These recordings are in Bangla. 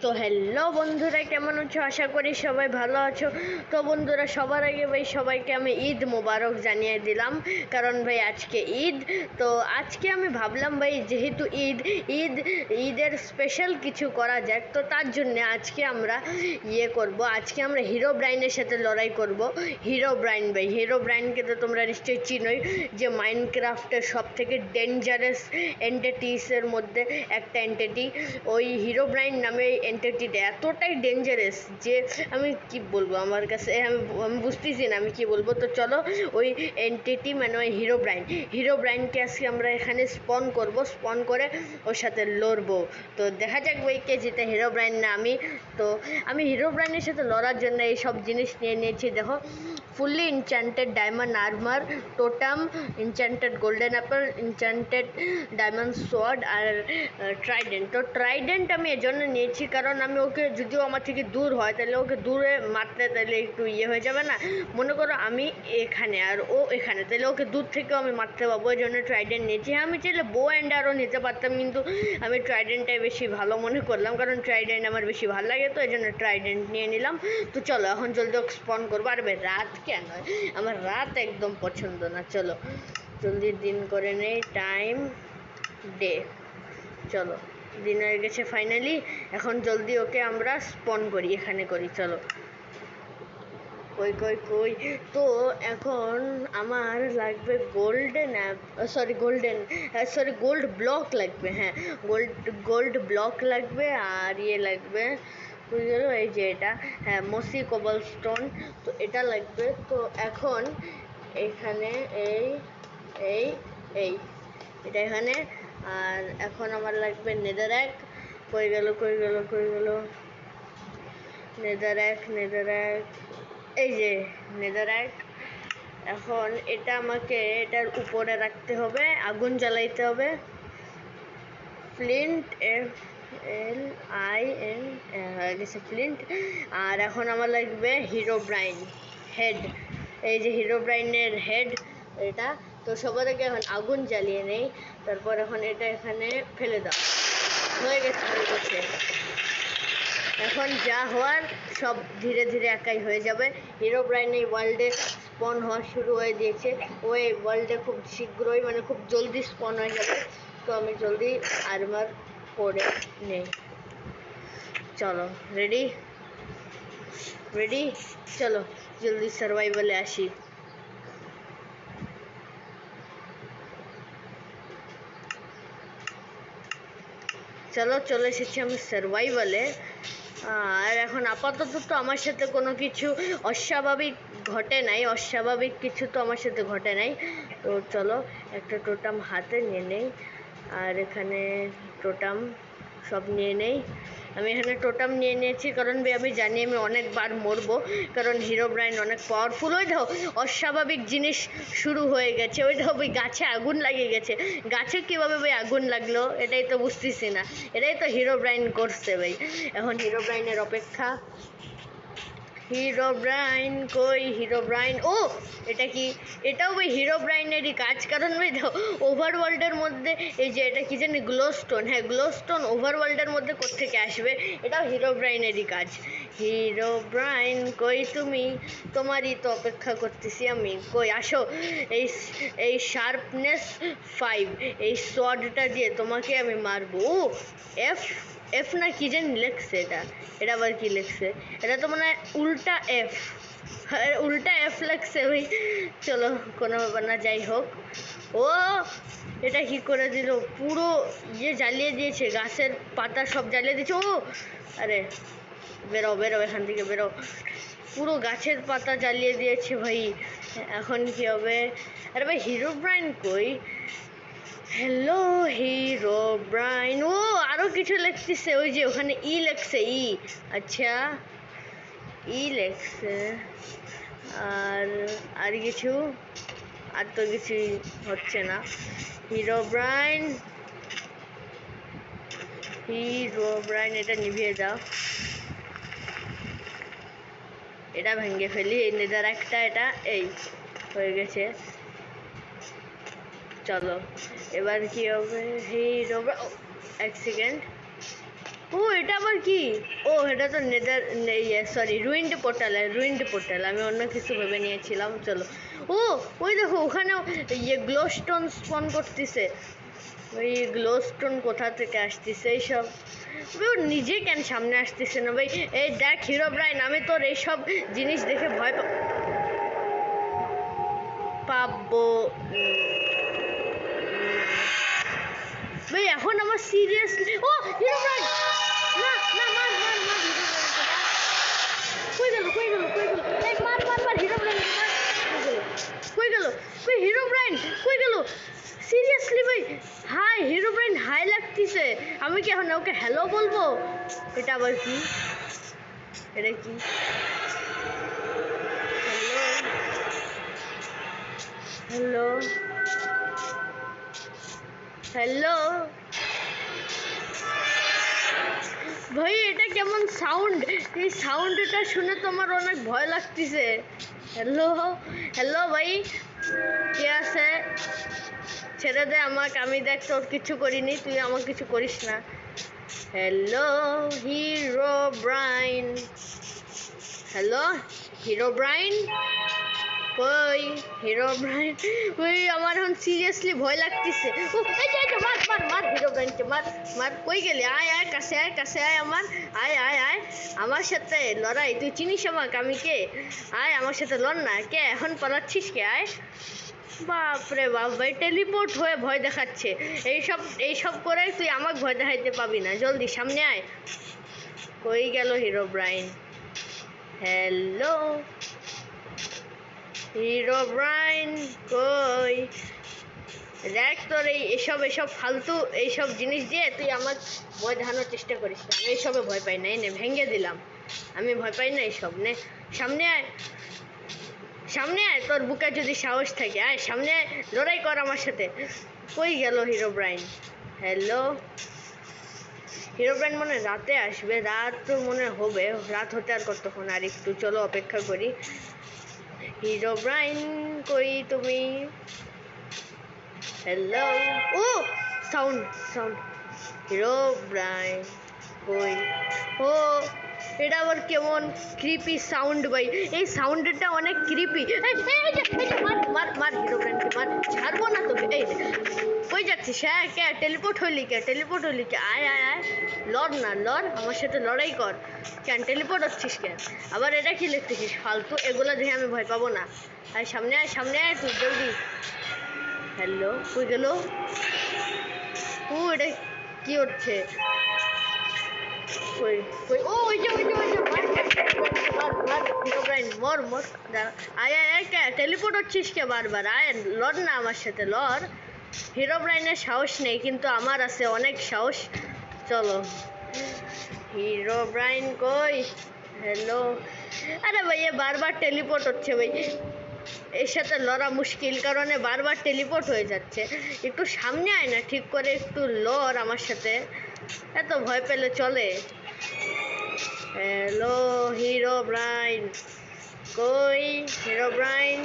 তো হ্যালো বন্ধুরা, কেমন আছো? আশা করি সবাই ভালো আছো। তো বন্ধুরা, সবার আগে ভাই সবাইকে আমি ঈদ মোবারক জানিয়ে দিলাম, কারণ ভাই আজকে ঈদ। তো আজকে আমি ভাবলাম ভাই, যেহেতু ঈদের স্পেশাল কিছু করা যাক, তো তার জন্য আজকে আমরা আজকে আমরা হিরো ব্রাইনের সাথে লড়াই করব। হিরো ব্রাইন ভাই, হিরো ব্রাইনকে তো তোমরা নিশ্চয়ই চিনোই, যে মাইনক্রাফটের সব থেকে ডেঞ্জারাস এন্টিটিসের মধ্যে একটা এন্টিটি। ওই হিরো ব্রাইন নামে এন্টিটিটা এতটাই ডেঞ্জারাস যে আমি কি বলবো, আমার কাছে আমি বুঝতেছি না আমি কি বলবো। তো চলো, ওই এন্টিটি মানে ওই হিরো ব্রাইনকে আজকে আমরা এখানে স্পন করে ওর সাথে লড়বো। তো দেখা যাক ভাই কে জিতে, হিরো ব্রাইন না আমি। তো আমি হিরো ব্রাইনের সাথে লড়ার জন্য এই সব জিনিস নিয়ে নিয়েছি। দেখো, fully enchanted diamond armour, totem, enchanted golden apple, enchanted diamond sword আর ট্রাইডেন্ট। তো ট্রাইডেন্ট আমি এজন্য নিয়েছি কারণ আমি ওকে, যদিও আমার থেকে দূর হয়, তাহলে ওকে দূরে মারতে তাহলে একটু হয়ে যাবে না। মনে করো আমি এখানে আর ও এখানে, তাহলে ওকে দূর থেকেও আমি মারতে পারবো, ওই জন্য ট্রাইডেন্ট নিয়েছি। হ্যাঁ, আমি চাইলে বো অ্যান্ড আরও নিতে পারতাম, কিন্তু আমি ট্রাইডেন্টটাই বেশি ভালো মনে করলাম, কারণ ট্রাইডেন্ট আমার বেশি ভালো লাগে, তো এই জন্য ট্রাইডেন্ট নিয়ে নিলাম। তো চলো এখন জলদি ওকে স্পন করবো। আর ভাই রাত কেন, আমার রাত একদম পছন্দ না। চলো জলদি দিন করে নেই, টাইম ডে। চলো, দিন হয়ে গেছে ফাইনালি। এখন জলদি ওকে আমরা স্পন করি, এখানে করি। চলো, কই কই কই। তো এখন আমার লাগবে গোল্ড ব্লক লাগবে। হ্যাঁ, গোল্ড ব্লক লাগবে। আর লাগবে, বুঝে গেলো, এই যে এটা, হ্যাঁ, মসি কবল স্টোন। তো এটা লাগবে। তো এখন এখানে এই এই এই এটা এখানে। আর এখন আমার লাগবে নেদাররাক। কই গেল নেদাররাক, এই যে নেদাররাক। এখন এটা আমাকে এটার উপরে রাখতে হবে, আগুন জ্বালাইতে হবে। ফ্লিন্ট, FLIN হয়ে গেছে ফ্লিন্ট। আর এখন আমার লাগবে হিরো ব্রাইন হেড, এই যে হিরো ব্রাইনের হেড এটা। তো সবার আগে এখন আগুন জ্বালিয়ে নেই, তারপর এখন এটা এখানে ফেলে দাও। হয়ে গেছে। এখন যা হওয়ার সব ধীরে ধীরে একাই হয়ে যাবে। হিরো ব্রাইন এই ওয়ার্ল্ডে স্পন হওয়া শুরু হয়ে দিয়েছে। ওই ওয়ার্ল্ডে খুব শীঘ্রই, মানে খুব জলদি স্পন হয়ে যাবে। তো আমি জলদি আর্মার পরে নেই। চলো, রেডি, চলো জলদি সার্ভাইভালে আসি। চলে এসেছি আমি সার্ভাইভালে। আর এখন আপাতত তো আমার সাথে কোনো কিছু অস্বাভাবিক কিছু তো আমার সাথে ঘটে নাই। তো চলো একটা টোটাম হাতে নিয়ে নেই, আর এখানে টোটাম সব নিয়ে নেই। আমি এখানে টোটাম নিয়ে নিয়েছি কারণ আমি জানি আমি অনেকবার মরবো, কারণ হিরো ব্রাইন অনেক পাওয়ারফুল। ওই দেখো, অস্বাভাবিক জিনিস শুরু হয়ে গেছে। ওই দেখো ভাই, গাছে আগুন লাগিয়ে গেছে। গাছে কীভাবে ভাই আগুন লাগলো, এটাই তো বুঝতেছি না। এটাই তো হিরো ব্রাইন করছে ভাই। এখন হিরো ব্রাইনের অপেক্ষা। হিরো ব্রাইন কই, হিরো ব্রাইন, ও এটা কি, এটাও ভাই হিরো ব্রাইনেরই কাজ। কারণ ভাই দেখো, ওভারওয়ার্ল্ডের মধ্যে এই যে এটা কি জানি, গ্লোস্টোন, হ্যাঁ গ্লোস্টোন ওভারওয়ার্ল্ডের মধ্যে কোত্থেকে আসবে, এটাও হিরো ব্রাইনেরই কাজ। হিরো ব্রাইন কই তুমি, তোমারই তো অপেক্ষা করতেছি আমি, কই আসো। এই এই শার্পনেস 5, এই সোয়ার্ডটা দিয়ে তোমাকে আমি মারবো। এফ এফ না কি জানি লেখছে, এটা আবার কি লেখছে, এটা তো মানে উল্টা এফ লেখছে ভাই। চলো, কোনো ব্যাপার না, যাই হোক। ও এটা কি করে দিল, পুরো জ্বালিয়ে দিয়েছে, গাছের পাতা সব জ্বালিয়ে দিয়েছে। ও আরে বেরো এখান থেকে বেরো, পুরো গাছের পাতা জ্বালিয়ে দিয়েছে ভাই। এখন কি হবে? আরে ভাই হিরো ব্রাইন কই, হ্যালো হিরো ব্রাইন। ও আরও কিছু লিখতেছে, ওই যে ওখানে লেখছে, আচ্ছা লেখছে। আর কিছু, আর তো কিছুই হচ্ছে না। হিরো ব্রাইন এটা নিভিয়ে দাও, এটা ভেঙে ফেলি। এই নেদাররাকটা, এটা এই হয়ে গেছে। চলো এবার কি হবে, হিরো, এক সেকেন্ড, ও এটা আবার কি? ও এটা তো নেদার, ইয়ে সরি, রুইন্ড পোর্টাল, আমি অন্য কিছু ভেবে নিয়েছিলাম। চলো। ও ওই দেখো ওখানেও ইয়ে গ্লোস্টোন স্পন করতেছে। ওই গ্লোস্টোন কোথা থেকে আসতেছে এইসব? ও নিজে কেন সামনে আসতেছে না ভাই? এই দেখ হিরো ব্রাইন, আমি তোর এইসব জিনিস দেখে ভয় পাবো ভাই। এখন আমার সিরিয়াসলি, ও হিরো ব্রাইন, না না, মার মার মার হিরো ব্রাইনকে, মার। কই গেল? এই মার হিরো ব্রাইনকে মার। কই গেল? কই হিরো ব্রাইন কই গেল? সিরিয়াসলি ভাই, হাই হিরো ব্রাইন, হাই লাগতেছে। আমি কি এখন ওকে হ্যালো বলবো? এটা আবার কি? এটা কি? হ্যালো হ্যালো ভাই, এটা কেমন সাউন্ড? এই সাউন্ডটা শুনে তো আমার অনেক ভয় লাগতেছে। হ্যালো হ্যালো ভাই, কে আছে? ছেড়ে দে আমাকে, আমি দেখ তোর কিছু করিনি, তুই আমার কিছু করিস না। Hello Herobrine, hello Herobrine, কই হিরো ব্রাইন? ওই আমার এখন সিরিয়াসলি ভয় লাগতেছে। ও এই যে মার মার মার হিরো ব্রাইনকে মার মার। কই গেলি? আয় আয়, কাছে আয় আমার, আয় আমার সাথে লড়াই। তুই চিনিস আমাকে, আমি কে? আয় আমার সাথে লড় না। কে এখন পালাচ্ছিস কে? আয়। বাপরে বাপ ভাই, টেলিপোর্ট হয়ে ভয় দেখাচ্ছে। এইসব করে তুই আমাকে ভয় দেখাইতে পাবি না। জলদি সামনে আয়। কই গেল Herobrine? Hello Herobrine কই? দেখ তোর এসব ফালতু এইসব জিনিস দিয়ে তুই আমার ভয় দেখানোর চেষ্টা করিস না। আমি এইসবে ভয় পাই না। নে ভেঙে দিলাম, আমি ভয় পাই না এইসব। নে সামনে আয়, সামনে আয়, তোর বুকে যদি সাহস থাকে আয় সামনে আয়, লড়াই কর আমার সাথে। কই গেল Herobrine? Hello Herobrine মনে রাতে আসবে, রাত তো মনে হবে, রাত হতে আর কতক্ষণ, আর একটু চলো অপেক্ষা করি। হিরো ব্রাইন কই তুমি? হ্যালো, ও সাউন্ড, হিরো ব্রাইন কই? ও এটা আবার কেমন ক্রিপি সাউন্ড ভাই, এই সাউন্ডটা অনেক ক্রিপি। মার হিরো ব্রাইনকে মার, ছাড়বো না তোকে। এই কই যাচ্ছিস? হ্যাঁ কে? টেলিপোর্ট হইলি কে? আয় লড় না, লড় আমার সাথে, লড়াই কর। কেন টেলিপোর্ট হচ্ছিস কেন? আবার এটা কি লিখতেছিস ফালতু? এগুলো দেখে আমি ভয় পাবো না। আয় সামনে আয় তুই জলদি। হ্যালো কই গেল? ও এটা কি হচ্ছে? কই কই? ও ওই যে মার হিরো ব্রাইন, মর দাঁড়া। আয় কে টেলিপোর্ট হচ্ছিস কে বারবার? আয় লড় না আমার সাথে, লড়। হিরো ব্রাইনের সাহস নেই কিন্তু আমার আছে অনেক সাহস। চলো। হিরো ব্রাইন কই? হ্যালো, আরে ভাই এ বারবার টেলিপোর্ট হচ্ছে ভাই, এর সাথে লড়া মুশকিল কারণে বারবার টেলিপোর্ট হয়ে যাচ্ছে। একটু সামনে আয় না, ঠিক করে একটু লড় আমার সাথে, এত ভয় পেলে চলে? হ্যালো হিরো ব্রাইন কই? হিরো ব্রাইন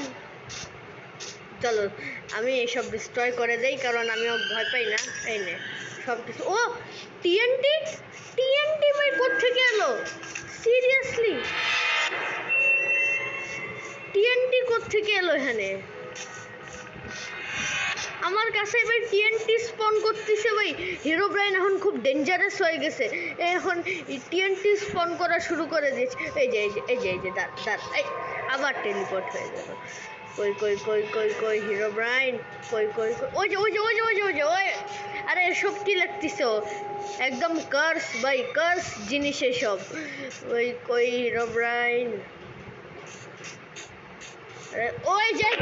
চলো, আমি এইসব ডিস্ট্রয় করে দেই কারণ আমিও ভয় পাই না। এই নে সব কিছু। ও টিএনটি ভাই কোত্থেকে এলো? সিরিয়াসলি টিএনটি কোত্থেকে এলো এখানে? আমার কাছে ভাই টিএনটি স্পন করতেছে ভাই। হিরো ব্রাইন এখন খুব ডেঞ্জারাস হয়ে গেছে, এখন টিএনটি স্পন করা শুরু করে দিয়েছে। এই যে দাঁড়, এই আবার টেলিপোর্ট হয়ে গেল। কই হিরো ব্রাইন কই? ওই যে আরে এসব কি লাগতেছে? একদম কার্স ভাই, কার্স জিনিস এসব। কই হিরো ব্রাইন? ওই যাই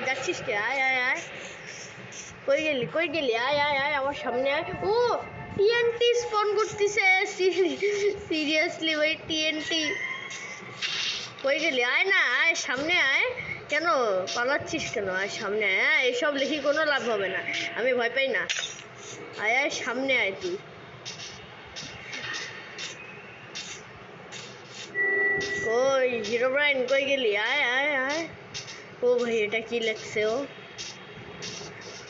যাচ্ছিস কে? আয় কই গেলি? আয় আমার সামনে আয়। ও টিএনটি স্পন করতেছে। সিরিয়াসলি ভাই টিএনটি, কই গেলি? আয় না, আয় সামনে আয়। কেন পালাচ্ছিস কেন? আয় সামনে আয়। হ্যাঁ এসব লিখি কোনো লাভ হবে না, আমি ভয় পাই না। আয় সামনে আয় তুই। কই হিরো ব্রাইন কই গেলি? আয় ও ভাই এটা কি লেখছে? ও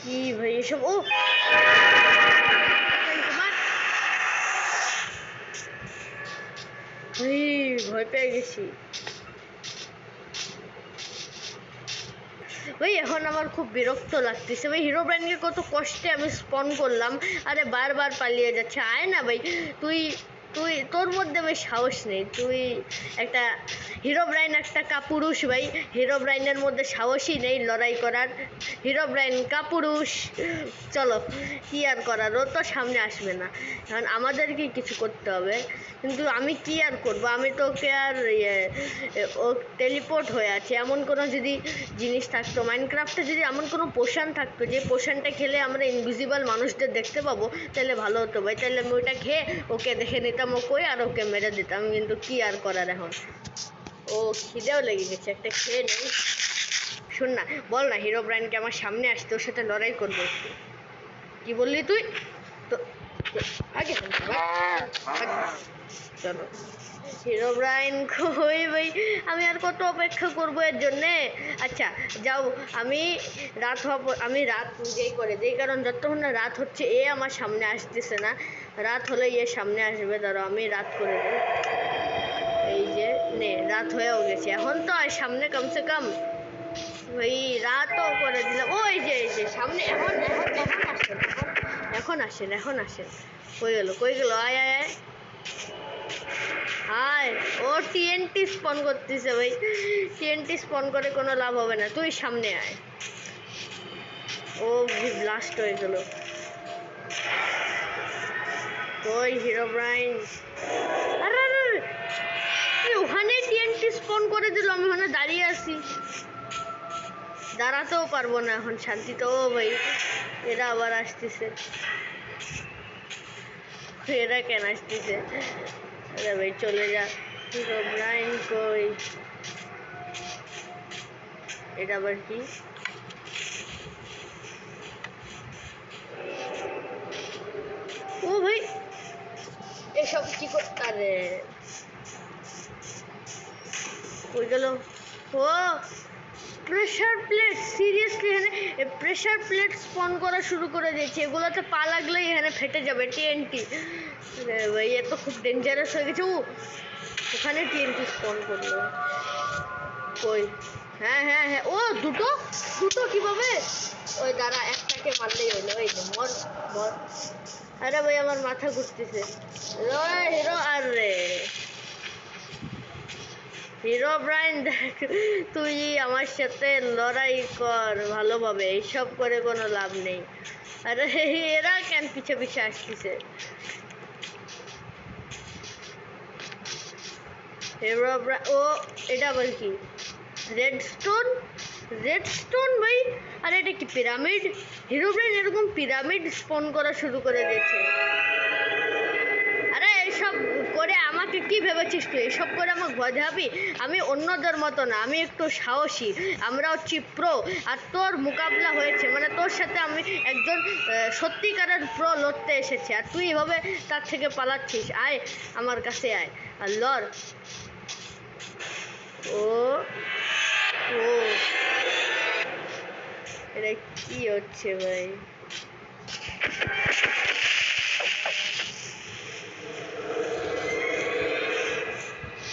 কি ভাই এসব? ও ভাই ভয় পেয়ে গেছি ভাই। এখন আমার খুব বিরক্ত লাগতেছে ভাই। হিরো ব্র্যান্ডকে কত কষ্টে আমি স্পন করলাম, আরে বারবার পালিয়ে যাচ্ছে। আয় না ভাই, তুই তুই তোর মধ্যে ভাই সাহস নেই। তুই একটা হিরো ব্রাইন, একটা কাপুরুষ ভাই। হিরো ব্রাইনের মধ্যে সাহসই নেই লড়াই করার। হিরো ব্রাইন কাপুরুষ। চলো কি আর করার, ও তো সামনে আসবে না, কারণ আমাদেরকেই কিছু করতে হবে। কিন্তু আমি কি আর করবো, আমি তো ওকে আর ও টেলিপোর্ট হয়ে আছে। এমন কোনো যদি জিনিস থাকতো মাইনক্রাফটে, যদি এমন কোনো পোশান থাকতো যে পোশানটা খেলে আমরা ইনভিজিবল মানুষদের দেখতে পাবো, তাহলে ভালো হতো ভাই। তাহলে আমি ওইটা খেয়ে ওকে দেখে নিতাম ও কই, আর ওকে মেরে দিতাম। কিন্তু কি আর করার এখন। ও খিদেও লেগে গেছে, একটা খেয়ে নেই। শোন না, বল না হিরো ব্র্যান্ডকে আমার সামনে আসতে, ওর সাথে লড়াই করবো একটু। কি বললি তুই? তো আগে চলো। হিরো ব্রাইন কই ভাই, আমি আর কত অপেক্ষা করবো এর জন্যে? আচ্ছা যাও, আমি আমি রাত নিজেই করে দিই, কারণ যতক্ষণ না রাত হচ্ছে এ আমার সামনে আসতেছে না। রাত হলে এ সামনে আসবে, ধরো আমি রাত করে দিই। এই যে নে, রাত হয়েও গেছে। এখন তো আর সামনে কমসে কম ওই রাতও করে দিলাম। ওই যে এই যে সামনে, এখন এখন এখন আসেন, এখন আসেন। কই গেল, কই গেল? আয় আয় আয় আয়। ও টিএনটি স্পন করতেছে ভাই। টিএনটি স্পন করে কোনো লাভ হবে না, তুই সামনে আয়। ও ব্লাস্ট হয়ে গেল। ওই হিরো ব্রাইন, আরে ওখানে টিএনটি স্পন করে দিল, আমি ওখানে দাঁড়িয়ে আছি, দাঁড়াতেও পারবো না এখন শান্তিতে। ও ভাই এরা আবার আসতেছে, এরা কেন আসতেছে? আরে ভাই চলে যা। হিরো ব্রাইন কই? এটা আবার কি? ও ভাই এসব কি করতে? আরে কই গেল? ও প্রেসার প্লেট, সিরিয়াসলি এখানে প্রেসার প্লেট স্পন করা শুরু করে দিয়েছে। এগুলোতে পা লাগলেই এখানে ফেটে যাবে টিএনটি। ভাই এ তো খুব ডেঞ্জারাস হয়ে গেছে। ওখানে টিএনটি স্পন করলো কই? হ্যাঁ হ্যাঁ হ্যাঁ, ও দুটো দুটো কিভাবে? ওই দাঁড়া, একটাকে মারলেই হইলো। ওই যে মর মর। আরে ভাই আমার মাথা ঘুরতেছে। হিরো আরে হিরো ব্রাইন দেখ, তুই আমার সাথে লড়াই কর ভালোভাবে, এইসব করে কোনো লাভ নেই। আরে এরা কেন পিছে পিছে আসতেছে? হিরো ব্রাইন, ও এটা আবার কি? রেডস্টোন, রেডস্টোন ভাই। আরে এটা কি পিরামিড? হিরো ব্রাইন এরকম পিরামিড স্পন করা শুরু করে দিয়েছে। আরে এইসব করে আমাকে কি ভেবেছিস তুই? এসব করে আমাকে ভয় দেখাবি? আমি অন্যদের মতো না, আমি একটু সাহসী। আমরা হচ্ছি প্রো, আর তোর মোকাবিলা হয়েছে, মানে তোর সাথে আমি একজন সত্যিকারের প্রো লড়তে এসেছে, আর তুই এভাবে তার থেকে পালাচ্ছিস। আয় আমার কাছে আয় আর লড়। ও ও এটা কি হচ্ছে ভাই?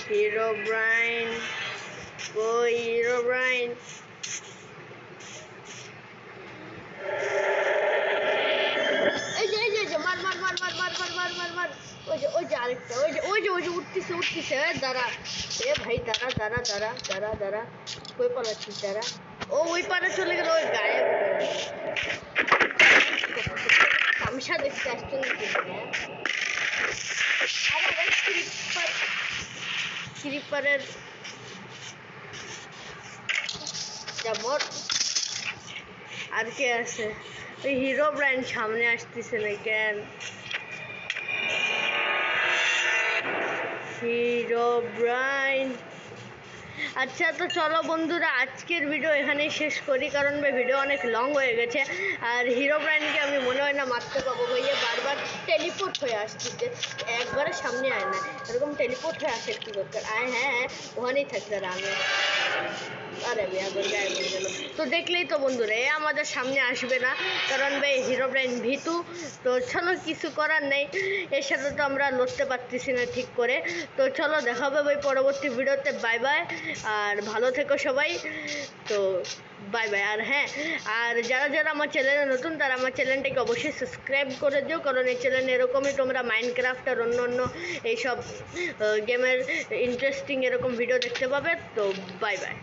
হিরো ব্রাইন কই? হিরো ব্রাইন এই যে এই যে মার মার মার মার মার মার মার মার মার। ওই যে আরেকটা, ওই যে উঠতেছে উঠতেছে। দাঁড়া এ ভাই, দাঁড়া দাঁড়া দাঁড়া দাঁড়া দাঁড়া। কই পালাচ্ছিস? দাঁড়া। ও ওই পারে চলে গেল, ওই গায়েব। তামসা দেখতে আসছে নাকি? আরে ভাই ক্রিপারের যেমন। আর কে আছে? ওই হিরো ব্র্যান্ড সামনে আসতেছে না কেন? হিরো ব্রাইন আচ্ছা, তো চলো বন্ধুরা, আজকের ভিডিও এখানেই শেষ করি, কারণ ভাই ভিডিও অনেক লং হয়ে গেছে। আর হিরো ব্র্যান্ডকে আমি মনে হয় না মারতে পাবো, ভাইয়া বারবার টেলিপোর্ট হয়ে আসতেছে, একবারে সামনে আয় না, এরকম টেলিপোর্ট হয়ে আসে একটু দরকার। আয়, হ্যাঁ, ওখানেই থাকতে আমি। আরে ভাই আবার গায়েব হয়ে গেল। তো দেখলেই তো বন্ধুরা, এ আমাদের সামনে আসবে না, কারণ ভাই হিরো ব্র্যান্ড ভীতু। তো চলো, কিছু করার নেই, এর সাথে তো আমরা লড়তে পারতেছি না ঠিক করে। তো চলো, দেখা হবে ভাই পরবর্তী ভিডিওতে। বাই বাই, আর ভালো থেকো সবাই। তো বাই বাই। আর হ্যাঁ, আর যারা যারা আমার চ্যানেলে নতুন, তারা আমার চ্যানেলটাকে অবশ্যই সাবস্ক্রাইব করে দিও, কারণ এই চ্যানেলে এরকমই তোমরা মাইনক্রাফট আর অন্য অন্য এইসব গেমের ইন্টারেস্টিং এরকম ভিডিও দেখতে পাবে। তো বাই বাই।